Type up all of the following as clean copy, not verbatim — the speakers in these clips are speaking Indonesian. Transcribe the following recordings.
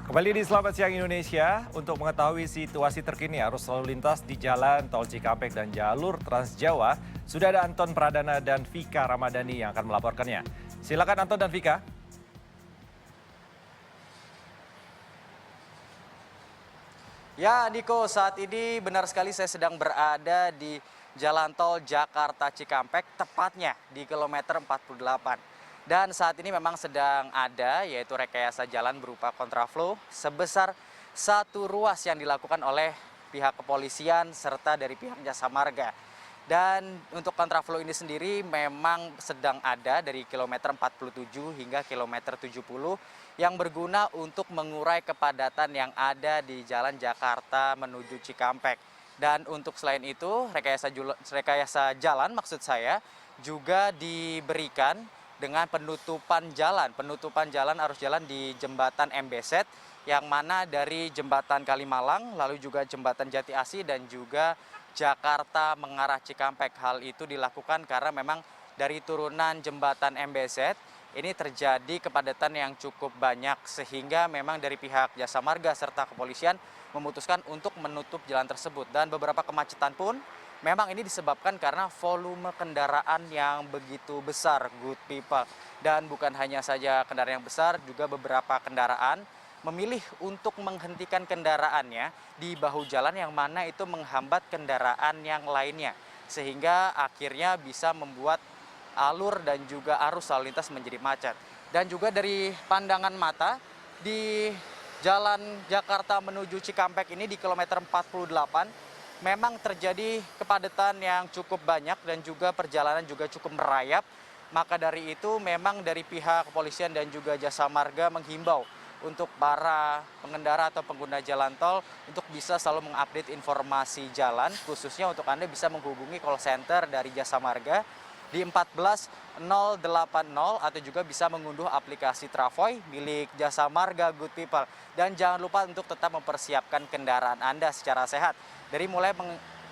Kembali di Selamat Siang Indonesia, untuk mengetahui situasi terkini arus lalu lintas di Jalan Tol Cikampek dan jalur Trans Jawa, sudah ada Anton Pradana dan Vika Ramadhani yang akan melaporkannya. Silakan Anton dan Vika. Ya, Niko, saat ini benar sekali saya sedang berada di Jalan Tol Jakarta Cikampek, tepatnya di kilometer 48. Dan saat ini memang sedang ada yaitu rekayasa jalan berupa kontraflow sebesar satu ruas yang dilakukan oleh pihak kepolisian serta dari pihak Jasa Marga. Dan untuk kontraflow ini sendiri memang sedang ada dari kilometer 47 hingga kilometer 70 yang berguna untuk mengurai kepadatan yang ada di Jalan Jakarta menuju Cikampek. Dan untuk selain itu rekayasa jalan maksud saya juga diberikan dengan penutupan jalan arus jalan di jembatan MBZ yang mana dari jembatan Kalimalang lalu juga jembatan Jati Asih dan juga Jakarta mengarah Cikampek. Hal itu dilakukan karena memang dari turunan jembatan MBZ ini terjadi kepadatan yang cukup banyak sehingga memang dari pihak Jasa Marga serta kepolisian memutuskan untuk menutup jalan tersebut. Dan beberapa kemacetan pun memang ini disebabkan karena volume kendaraan yang begitu besar, good people. Dan bukan hanya saja kendaraan yang besar, juga beberapa kendaraan memilih untuk menghentikan kendaraannya di bahu jalan yang mana itu menghambat kendaraan yang lainnya. Sehingga akhirnya bisa membuat alur dan juga arus lalu lintas menjadi macet. Dan juga dari pandangan mata di Jalan Jakarta menuju Cikampek ini di kilometer 48, memang terjadi kepadatan yang cukup banyak dan juga perjalanan juga cukup merayap. Maka dari itu memang dari pihak kepolisian dan juga Jasa Marga menghimbau untuk para pengendara atau pengguna jalan tol untuk bisa selalu mengupdate informasi jalan, khususnya untuk Anda bisa menghubungi call center dari Jasa Marga di 14080 atau juga bisa mengunduh aplikasi Travoy milik Jasa Marga Good People. Dan jangan lupa untuk tetap mempersiapkan kendaraan Anda secara sehat. Dari mulai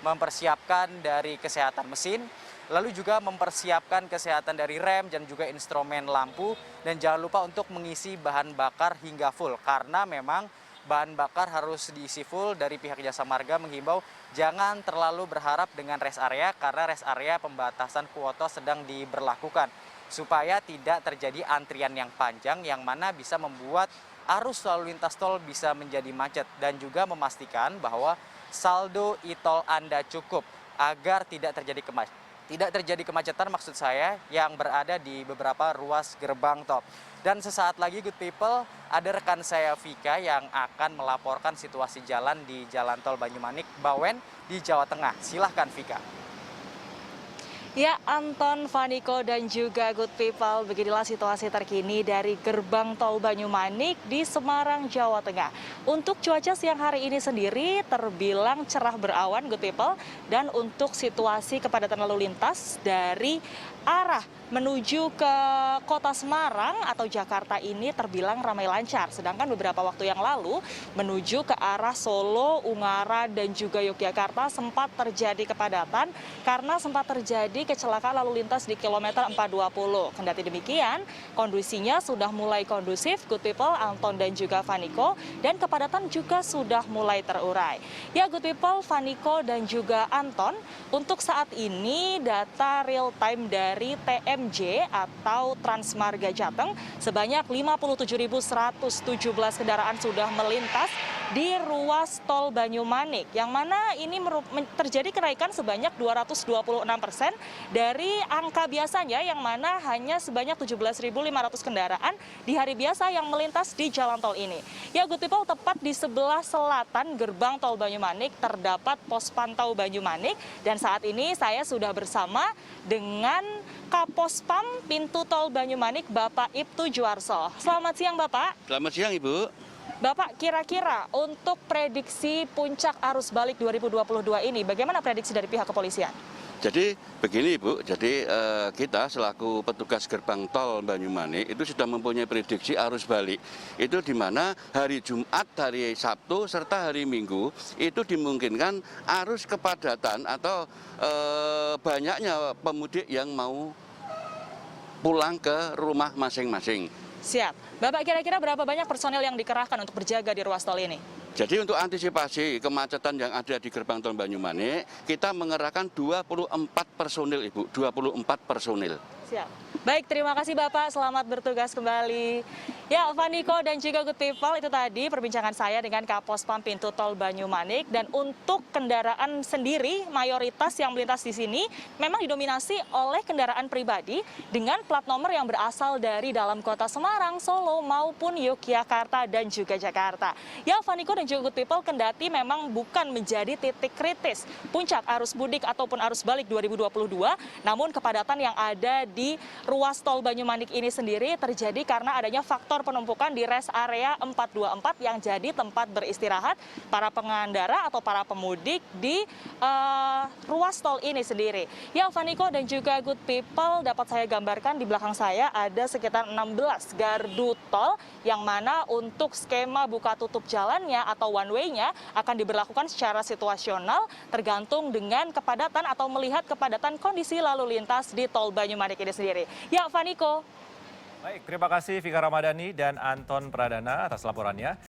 mempersiapkan dari kesehatan mesin, lalu juga mempersiapkan kesehatan dari rem dan juga instrumen lampu. Dan jangan lupa untuk mengisi bahan bakar hingga full, karena memang bahan bakar harus diisi full. Dari pihak Jasa Marga menghimbau jangan terlalu berharap dengan rest area karena rest area pembatasan kuota sedang diberlakukan supaya tidak terjadi antrian yang panjang yang mana bisa membuat arus lalu lintas tol bisa menjadi macet, dan juga memastikan bahwa saldo e-tol Anda cukup agar tidak terjadi kemacetan maksud saya yang berada di beberapa ruas gerbang tol. Dan sesaat lagi good people, ada rekan saya Vika yang akan melaporkan situasi jalan di Jalan Tol Banyumanik Bawen di Jawa Tengah. Silahkan Vika. Ya, Anton, Vaniko, dan juga good people, beginilah situasi terkini dari gerbang tol Banyumanik di Semarang, Jawa Tengah. Untuk cuaca siang hari ini sendiri terbilang cerah berawan, good people, dan untuk situasi kepadatan lalu lintas dari arah menuju ke kota Semarang atau Jakarta ini terbilang ramai lancar. Sedangkan beberapa waktu yang lalu menuju ke arah Solo, Ungaran, dan juga Yogyakarta sempat terjadi kepadatan karena sempat terjadi kecelakaan lalu lintas di kilometer 420. Kendati demikian, kondisinya sudah mulai kondusif, good people, Anton dan juga Vaniko, dan kepadatan juga sudah mulai terurai. Ya, good people, Vaniko, dan juga Anton, untuk saat ini data real time dari TMJ atau Transmarga Jateng sebanyak 57.117 kendaraan sudah melintas di ruas tol Banyumanik, yang mana ini terjadi kenaikan sebanyak 226% dari angka biasanya yang mana hanya sebanyak 17.500 kendaraan di hari biasa yang melintas di jalan tol ini. Ya, good people, tepat di sebelah selatan gerbang tol Banyumanik terdapat pos pantau Banyumanik, dan saat ini saya sudah bersama dengan Kapospam Pintu Tol Banyumanik, Bapak Ibtu Juarso. Selamat siang, Bapak. Selamat siang, Ibu. Bapak, kira-kira untuk prediksi puncak arus balik 2022 ini, bagaimana prediksi dari pihak kepolisian? Jadi begini Ibu, jadi kita selaku petugas gerbang tol Banyumanik itu sudah mempunyai prediksi arus balik. Itu di mana hari Jumat, hari Sabtu, serta hari Minggu itu dimungkinkan arus kepadatan atau banyaknya pemudik yang mau pulang ke rumah masing-masing. Siap. Bapak, kira-kira berapa banyak personel yang dikerahkan untuk berjaga di ruas tol ini? Jadi untuk antisipasi kemacetan yang ada di gerbang tol Banyumanik, kita mengerahkan 24 personil, Ibu, 24 personil. Siap. Baik, terima kasih Bapak. Selamat bertugas kembali. Ya, Vaniko dan juga Good People, itu tadi perbincangan saya dengan Kapospam Pintu Tol Banyumanik. Dan untuk kendaraan sendiri, mayoritas yang melintas di sini memang didominasi oleh kendaraan pribadi dengan plat nomor yang berasal dari dalam kota Semarang, Solo, maupun Yogyakarta dan juga Jakarta. Ya, Vaniko dan juga Good People, kendati memang bukan menjadi titik kritis puncak arus mudik ataupun arus balik 2022, namun kepadatan yang ada di ruas tol Banyumanik ini sendiri terjadi karena adanya faktor penumpukan di rest area 424 yang jadi tempat beristirahat para pengendara atau para pemudik di ruas tol ini sendiri. Ya, Vaniko dan juga Good People, dapat saya gambarkan di belakang saya ada sekitar 16 gardu tol yang mana untuk skema buka tutup jalannya atau one way-nya akan diberlakukan secara situasional tergantung dengan kepadatan atau melihat kepadatan kondisi lalu lintas di tol Banyumanik ini sendiri. Ya, Vaniko. Baik, terima kasih Vika Ramadhani dan Anton Pradana atas laporannya.